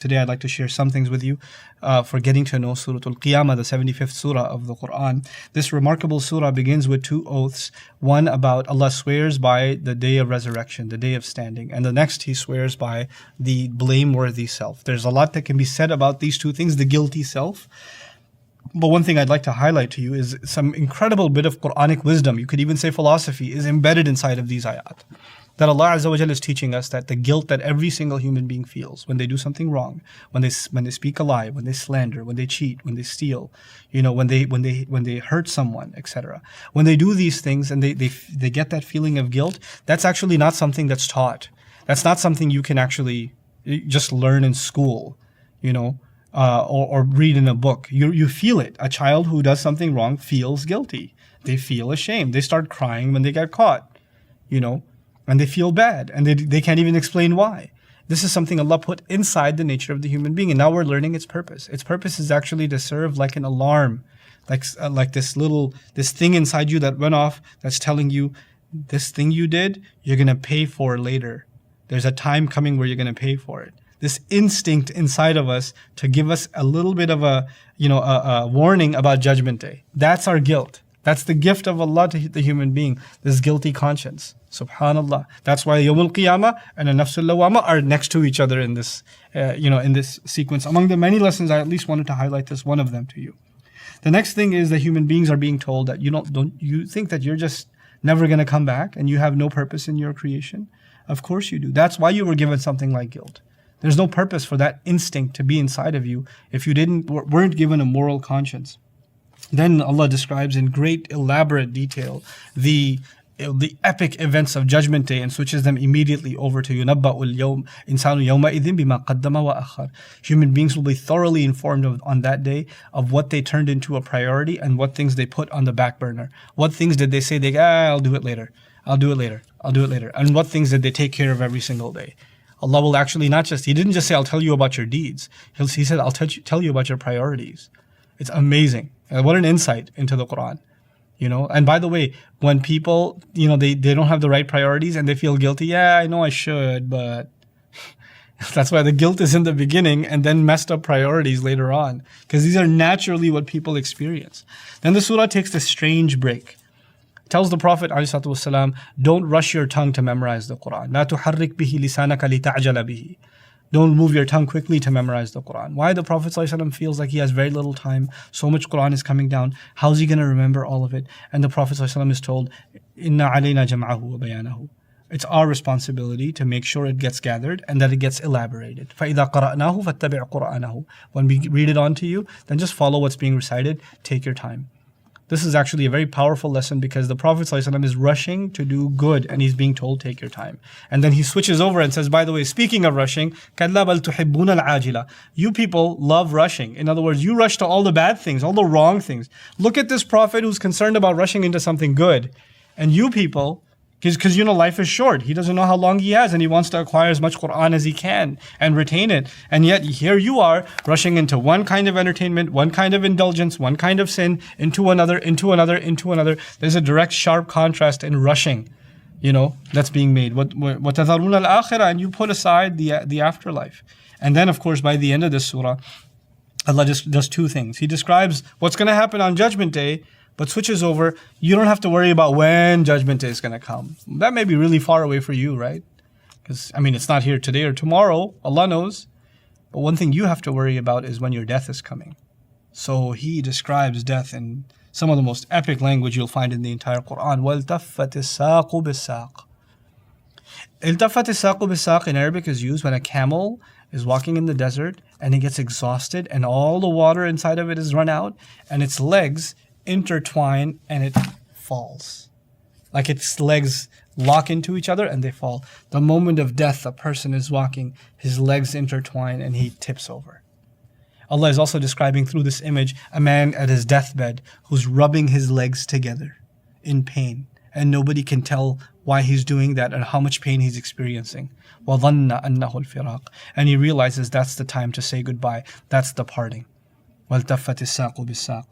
Today I'd like to share some things with you for getting to know Surah Qiyama, the 75th surah of the Quran. This remarkable surah begins with two oaths. One about Allah swears by the day of resurrection, the day of standing. And the next he swears by the blameworthy self. There's a lot that can be said about these two things, the guilty self. But one thing I'd like to highlight to you is some incredible bit of Quranic wisdom, you could even say philosophy, is embedded inside of these ayat. That Allah Azza wa Jalla is teaching us that the guilt that every single human being feels when they do something wrong, when they speak a lie, when they slander, when they cheat, when they steal, when they hurt someone, etc. When they do these things and they get that feeling of guilt, that's actually not something that's taught. That's not something you can actually just learn in school, or read in a book. You feel it. A child who does something wrong feels guilty. They feel ashamed. They start crying when they get caught, and they feel bad, and they can't even explain why. This is something Allah put inside the nature of the human being, and now we're learning its purpose. Its purpose is actually to serve like an alarm, like this thing inside you that went off that's telling you, this thing you did, you're going to pay for later. There's a time coming where you're going to pay for it. This instinct inside of us to give us a little bit of a warning about Judgment Day. That's our guilt. That's the gift of Allah to the human being, this guilty conscience. Subhanallah. That's why Yawmul Qiyamah and a Nafsul Lawwama are next to each other in this, in this sequence. Among the many lessons, I at least wanted to highlight this one of them to you. The next thing is that human beings are being told that you think that you're just never going to come back and you have no purpose in your creation. Of course you do. That's why you were given something like guilt. There's no purpose for that instinct to be inside of you if you weren't given a moral conscience. Then Allah describes in great elaborate detail the epic events of Judgment Day and switches them immediately over to yunabba'ul yawm insanu yawma idhin bima qaddama wa akhar. Human beings will be thoroughly informed on that day of what they turned into a priority and what things they put on the back burner. What things did they say I'll do it later. I'll do it later. I'll do it later. And what things did they take care of every single day? Allah will actually He didn't just say, I'll tell you about your deeds. He said, I'll tell you about your priorities. It's amazing. What an insight into the Quran. And by the way, when people, they don't have the right priorities and they feel guilty, yeah, I know I should, but that's why the guilt is in the beginning and then messed up priorities later on. Because these are naturally what people experience. Then the surah takes this strange break. Tells the Prophet ﷺ, don't rush your tongue to memorize the Quran. لا تحرك به لسانك لتعجل به. Don't move your tongue quickly to memorize the Quran. Why? The Prophet ﷺ feels like he has very little time. So much Quran is coming down. How's he going to remember all of it? And the Prophet ﷺ is told, إِنَّ عَلَيْنَا جَمْعَهُ وَبَيَانَهُ. It's our responsibility to make sure it gets gathered and that it gets elaborated. فَإِذَا قَرَأْنَاهُ فَاتَّبِعْ قُرْآنَهُ. When we read it on to you, then just follow what's being recited. Take your time. This is actually a very powerful lesson because the Prophet ﷺ is rushing to do good and he's being told, take your time. And then he switches over and says, by the way, speaking of rushing, كَلَّا بَلْ تُحِبُّونَ الْعَاجِلَةِ. You people love rushing. In other words, you rush to all the bad things, all the wrong things. Look at this Prophet who's concerned about rushing into something good. And you people, because life is short. He doesn't know how long he has and he wants to acquire as much Quran as he can and retain it. And yet here you are rushing into one kind of entertainment, one kind of indulgence, one kind of sin, into another, into another, into another. There's a direct sharp contrast in rushing, that's being made. وَتَذَرُونَ الْآخِرَةِ. And you put aside the afterlife. And then of course by the end of this surah, Allah just does two things. He describes what's going to happen on Judgment Day, but switches over, you don't have to worry about when Judgment Day is going to come. That may be really far away for you, right? Because, it's not here today or tomorrow. Allah knows. But one thing you have to worry about is when your death is coming. So He describes death in some of the most epic language you'll find in the entire Quran. وَالْتَفَّتِ السَّاقُ بِالسَّاقِ. الْتَفَّتِ السَّاقُ بِالسَّاقِ in Arabic is used when a camel is walking in the desert and it gets exhausted and all the water inside of it is run out and its legs intertwine and it falls. Like its legs lock into each other and they fall. The moment of death, a person is walking, his legs intertwine and he tips over. Allah is also describing through this image a man at his deathbed who's rubbing his legs together in pain. And nobody can tell why he's doing that and how much pain he's experiencing. وَظَنَّ أَنَّهُ الْفِرَاقِ. And he realizes that's the time to say goodbye. That's the parting. وَالْتَفَّتِ السَّاقُ بِالسَّاقِ.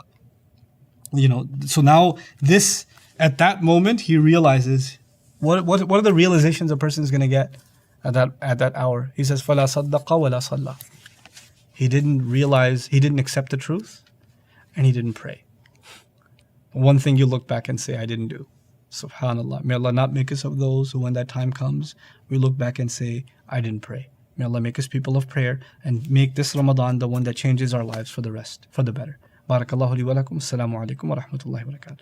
So now this, at that moment, he realizes what are the realizations a person is going to get at that hour. He says, فَلَا صَدَّقَ وَلَا صَلَّى. he didn't realize, he didn't accept the truth, and he didn't pray. One thing you look back and say, I didn't do. Subhanallah. May Allah not make us of those who, when that time comes, we look back and say, I didn't pray. May Allah make us people of prayer and make this Ramadan the one that changes our lives for the rest, for the better. Barakallahu li wa lakum. Assalamu alaikum wa rahmatullahi wa barakatuh.